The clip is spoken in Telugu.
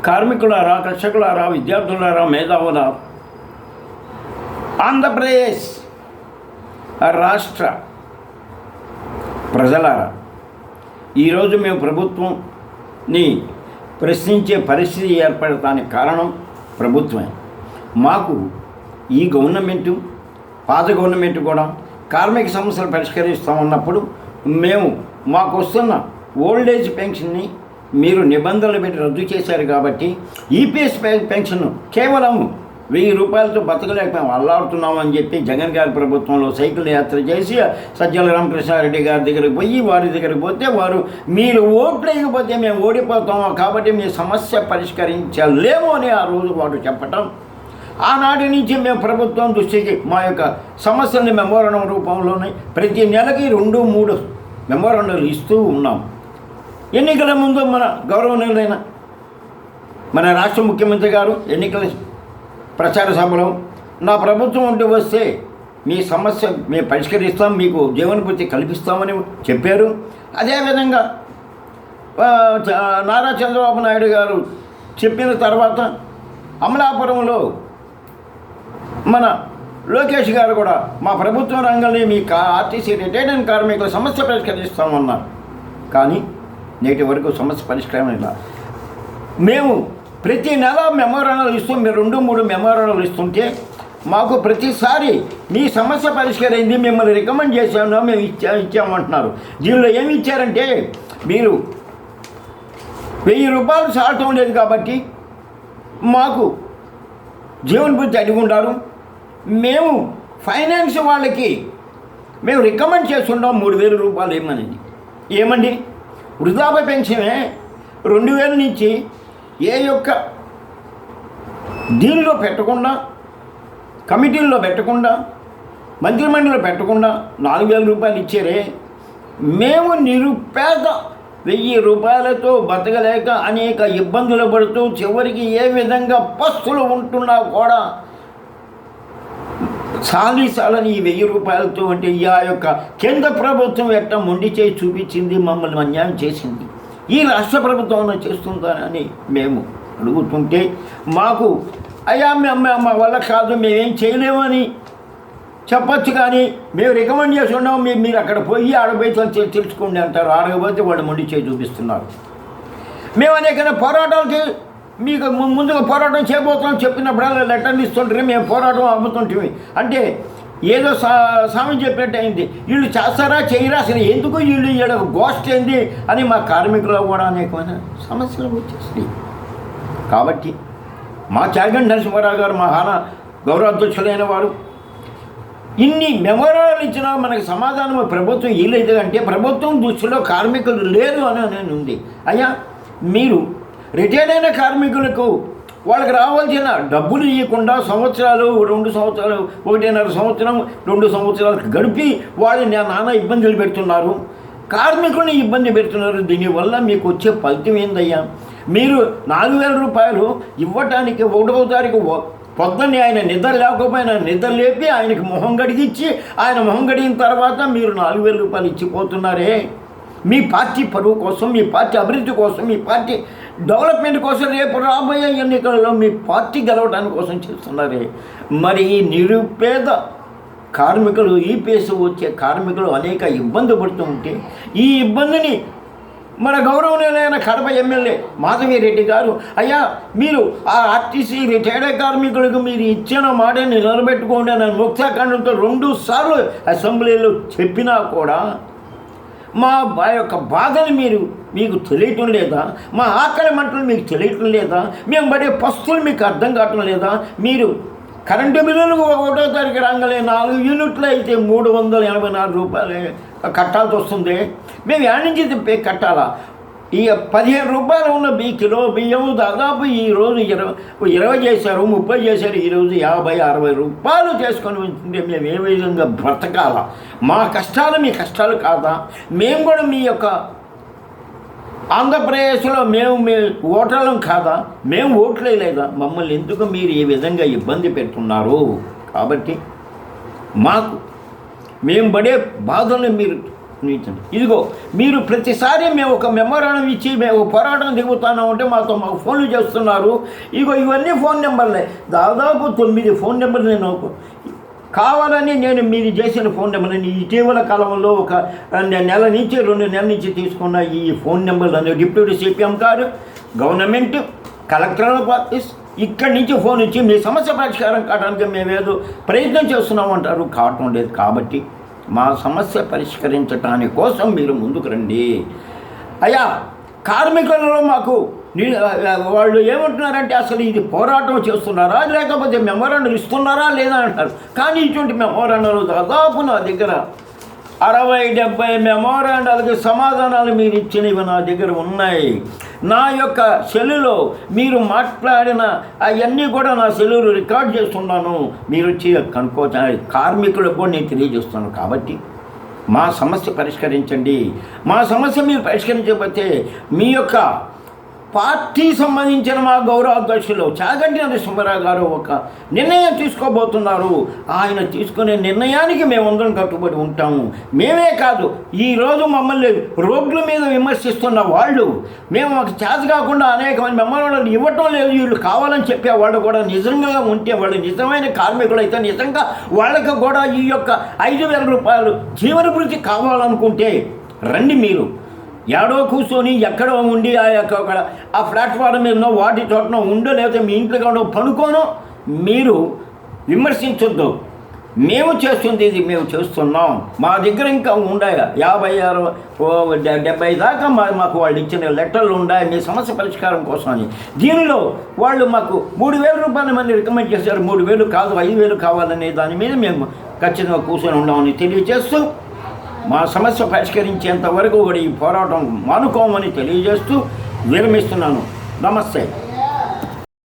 కార్మికులారా, కర్షకులారా, విద్యార్థులారా, మేధావులారా, ఆంధ్రప్రదేశ్ రాష్ట్ర ప్రజలారా, ఈరోజు మేము ప్రభుత్వంని ప్రశ్నించే పరిస్థితి ఏర్పడటానికి కారణం ప్రభుత్వమే. మాకు ఈ గవర్నమెంటు, పాత గవర్నమెంట్ కూడా కార్మిక సమస్యలు పరిష్కరిస్తామన్నప్పుడు మేము మాకు వస్తున్న ఓల్డేజ్ పెన్షన్ని మీరు నిబంధనలు పెట్టి రద్దు చేశారు కాబట్టి ఈపీఎస్ పెన్షన్ కేవలం 1000 రూపాయలతో బతకలేకపోయాం, అల్లాడుతున్నామని చెప్పి జగన్ గారి ప్రభుత్వంలో సైకిల్ యాత్ర చేసి సజ్జల రామకృష్ణారెడ్డి గారి దగ్గరికి పోయి వారి దగ్గరికి పోతే వారు మీరు ఓట్లు వేయకపోతే మేము ఓడిపోతాము కాబట్టి మీ సమస్య పరిష్కరించలేము అని ఆ రోజు వారు చెప్పటం, ఆనాటి నుంచి మేము ప్రభుత్వం దృష్టికి మా యొక్క సమస్యల్ని మెమోరాండం రూపంలోనే ప్రతి నెలకి 2-3 మెమోరాండాలు ఇస్తూ ఉన్నాం. ఎన్నికల ముందు మన గౌరవనీయులైన మన రాష్ట్ర ముఖ్యమంత్రి గారు ఎన్నికల ప్రచార సభలో నా ప్రభుత్వం అంటూ వస్తే మీ సమస్య మేము పరిష్కరిస్తాం, మీకు జీవనభృతి కల్పిస్తామని చెప్పారు. అదేవిధంగా నారా చంద్రబాబు నాయుడు గారు చెప్పిన తర్వాత అమలాపురంలో మన లోకేష్ గారు కూడా మా ప్రభుత్వ రంగంలో మీ ఆర్టీసీ రిటైర్డ్ కార్మికుల సమస్య పరిష్కరిస్తామన్నారు. కానీ నేటి వరకు సమస్య పరిష్కారం ఇలా. మేము ప్రతి నెల మెమోరాండాలు ఇస్తూ మీరు 2-3 మెమోరాండాలు ఇస్తుంటే మాకు ప్రతిసారి మీ సమస్య పరిష్కరింది, మిమ్మల్ని రికమెండ్ చేశాను, మేము ఇచ్చామంటున్నారు. దీనిలో ఏమి ఇచ్చారంటే మీరు 1000 రూపాయలు చాలటం లేదు కాబట్టి మాకు జీవనభృతి అడిగి ఉన్నారు. మేము ఫైనాన్స్ వాళ్ళకి మేము రికమెండ్ చేస్తున్నాం 3000 రూపాయలు ఏమండి వృద్ధాప్య పెన్షనే 2000 నుంచి ఏ యొక్క దీనిలో పెట్టకుండా, కమిటీల్లో పెట్టకుండా, మంత్రిమండలిలో పెట్టకుండా 4000 రూపాయలు ఇచ్చారే. మేము నిరుపేద 1000 రూపాయలతో బతకలేక అనేక ఇబ్బందులు పడుతూ చివరికి ఏ విధంగా పస్తులు ఉంటున్నా కూడా సాలని ఈ 1000 రూపాయలతో అంటే ఆ యొక్క కేంద్ర ప్రభుత్వం ఎట్లా మొండి చేసి చూపించింది, మమ్మల్ని అన్యాయం చేసింది, ఈ రాష్ట్ర ప్రభుత్వం చేస్తుందని మేము అడుగుతుంటే మాకు అయ్యా మా వల్ల కాదు, మేమేం చేయలేమని చెప్పచ్చు. కానీ మేము రికమెండ్ చేసి ఉన్నాం, మీరు అక్కడ పోయి ఆడబోయి తెలుసుకోండి అంటారు. ఆడకపోతే వాళ్ళు మొండి చేసి చూపిస్తున్నారు. మేము అనేక పోరాటాలకి మీకు ముందుగా పోరాటం చేయబోతున్నాం చెప్పినప్పుడల్లా లెటర్లు ఇస్తుంటారు, మేము పోరాటం అమ్ముతుంటే అంటే ఏదో స్వామి చెప్పినట్టు అయింది. వీళ్ళు చేస్తారా చేయరా, అసలు ఎందుకు వీళ్ళు ఇక్కడ గోష్ఠి ఏంది అని మా కార్మికులు కూడా అనేకమైన సమస్యలు వచ్చేసినాయి. కాబట్టి మా చాగంటి నరసింహారావు గారు మా గౌరవాధ్యక్షులైన వారు ఇన్ని మెమోరాండాలు ఇచ్చినా మనకు సమాధానం ప్రభుత్వం ఇవ్వలేదు అంటే ప్రభుత్వం దృష్టిలో కార్మికులు లేరు అని ఉంది. అయ్యా మీరు రిటైర్డ్ అయిన కార్మికులకు వాళ్ళకి రావాల్సిన డబ్బులు ఇవ్వకుండా సంవత్సరాలు 2 సంవత్సరాలు 1.5 సంవత్సరం 2 సంవత్సరాలు గడిపి వాళ్ళని నానా ఇబ్బందులు పెడుతున్నారు, కార్మికుల్ని ఇబ్బంది పెడుతున్నారు. దీనివల్ల మీకు వచ్చే ఫలితం ఏందయ్యా? మీరు 4000 రూపాయలు ఇవ్వటానికి 1వ తారీఖు పొద్దున్నే ఆయన నిద్ర లేకపోయినా నిద్ర లేపి ఆయనకి మొహం గడిగించి ఆయన మొహం గడిగిన తర్వాత మీరు 4000 రూపాయలు ఇచ్చిపోతున్నారే. మీ పార్టీ పరువు కోసం, మీ పార్టీ అభివృద్ధి కోసం, మీ పార్టీ డెవలప్మెంట్ కోసం, రేపు రాబోయే ఎన్నికలలో మీ పార్టీ గెలవడానికి కోసం చేస్తున్నారే. మరి ఈ నిరుపేద కార్మికులు, ఈపీఎస్ వచ్చే కార్మికులు అనేక ఇబ్బంది పడుతూ ఉంటే ఈ ఇబ్బందిని మన గౌరవనీయులైన కడప ఎమ్మెల్యే మాధవిరెడ్డి గారు అయ్యా మీరు ఆ ఆర్టీసీ రిటైర్డ్ కార్మికులకు మీరు ఇచ్చిన మాటని నిలబెట్టుకోండి అని ముక్తాఖండంతో 2 సార్లు అసెంబ్లీలో చెప్పినా కూడా మా యొక్క బాధని మీకు తెలియటం లేదా? మా ఆకలి మంటలు మీకు తెలియటం లేదా? మేము పడే పస్తులు మీకు అర్థం కావటం లేదా? మీరు కరెంటు బిల్లులకు 1వ తారీఖు రాగానే 4 యూనిట్లు అయితే 384 రూపాయలు కట్టాల్సి వస్తుంది. మేము ఏడ నుంచి కట్టాలా? ఈ 15 రూపాయలు ఉన్న కిలో బియ్యం దాదాపు ఈరోజు 20 చేశారు, 30 చేశారు. ఈరోజు 50-60 రూపాయలు చేసుకొని ఉంటుంటే మేము ఏ విధంగా బ్రతకాలా? మా కష్టాలు మీ కష్టాలు కాదా? మేము కూడా మీ యొక్క ఆంధ్రప్రదేశ్లో మీ ఓటర్లం కాదా? మేము ఓట్లే లేదా? మమ్మల్ని ఎందుకు మీరు ఈ విధంగా ఇబ్బంది పెడుతున్నారు? కాబట్టి మేము పడే బాధల్ని మీరు ఇదిగో మీరు ప్రతిసారి మేము ఒక మెమోరాండం ఇచ్చి మేము పోరాటం దిగుతున్నాం అంటే మాకు ఫోన్లు చేస్తున్నారు. ఇవన్నీ ఫోన్ నెంబర్లే, దాదాపు 9 ఫోన్ నెంబర్లు నేను కావాలని మీరు చేసిన ఫోన్ నెంబర్ని ఇటీవల కాలంలో ఒక నెల నుంచి 2 నెలల నుంచి తీసుకున్న ఈ ఫోన్ నెంబర్లు అనే డిప్యూటీ సిపిఎం గారు, గవర్నమెంట్, కలెక్టర్ ఆఫ్ ఆఫీస్ ఇక్కడి నుంచి ఫోన్ ఇచ్చి మీ సమస్య పరిష్కారం కావడానికి మేమేదో ప్రయత్నం చేస్తున్నామంటారు. కావటం లేదు. కాబట్టి మా సమస్య పరిష్కరించడానికి కోసం మీరు ముందుకు రండి. అయ్యా కార్మికులలో మాకు వాళ్ళు ఏమంటున్నారంటే అసలు ఇది పోరాటం చేస్తున్నారా లేకపోతే మెమోరాండాలు ఇస్తున్నారా లేదా అంటారు. కానీ ఇటువంటి మెమోరాండాలు దాదాపు నా దగ్గర 60-70 మెమోరాండాలకి సమాధానాలు మీరు ఇచ్చినవి నా దగ్గర ఉన్నాయి. నా యొక్క సెల్లులో మీరు మాట్లాడిన అవన్నీ కూడా నా సెల్లులో రికార్డ్ చేస్తున్నాను. మీరు వచ్చి కనుక్కోవచ్చు. కార్మికులకు కూడా నేను తెలియజేస్తున్నాను. కాబట్టి మా సమస్య పరిష్కరించండి. మా సమస్య మీరు పరిష్కరించకపోతే మీ యొక్క పార్టీ సంబంధించిన మా గౌరవ అధ్యక్షులు చాగంటి నరసింహారావు గారు ఒక నిర్ణయం తీసుకోబోతున్నారు. ఆయన తీసుకునే నిర్ణయానికి మేమందరం కట్టుబడి ఉంటాము. మేమే కాదు, ఈరోజు మమ్మల్ని రోడ్ల మీద విమర్శిస్తున్న వాళ్ళు, మేము మాకు చేత కాకుండా అనేకమంది మెమోరాండాలు ఇవ్వటం లేదు, వీళ్ళు కావాలని చెప్పే వాళ్ళు కూడా నిజంగా ఉంటే వాళ్ళు నిజమైన కార్మికులు అయితే నిజంగా వాళ్ళకి కూడా ఈ యొక్క 5,000 రూపాయలు జీవన భృతి కావాలనుకుంటే రండి. మీరు ఏడో కూర్చొని ఎక్కడో ఉండి ఆ ప్లాట్ఫారం మీదనో వాటి చోటనో ఉండో లేకపోతే మీ ఇంట్లో కాడో పనుకోనో మీరు విమర్శించొద్దు. మేము చేస్తుంది ఇది మేము చేస్తున్నాం. మా దగ్గర ఇంకా ఉన్నాయి 56-70 దాకా మాకు వాళ్ళు ఇచ్చిన లెటర్లు ఉన్నాయి మీ సమస్య పరిష్కారం కోసం అని. దీనిలో వాళ్ళు మాకు 3,000 రూపాయల మంది రికమెండ్ చేశారు. 3,000 కాదు 5,000 కావాలనే దాని మీద మేము ఖచ్చితంగా కూర్చొని ఉన్నామని తెలియజేస్తూ మా సమస్య పరిష్కరించేంత వరకు కూడా ఈ పోరాటం మానుకోమని తెలియజేస్తూ విరమిస్తున్నాను. నమస్తే.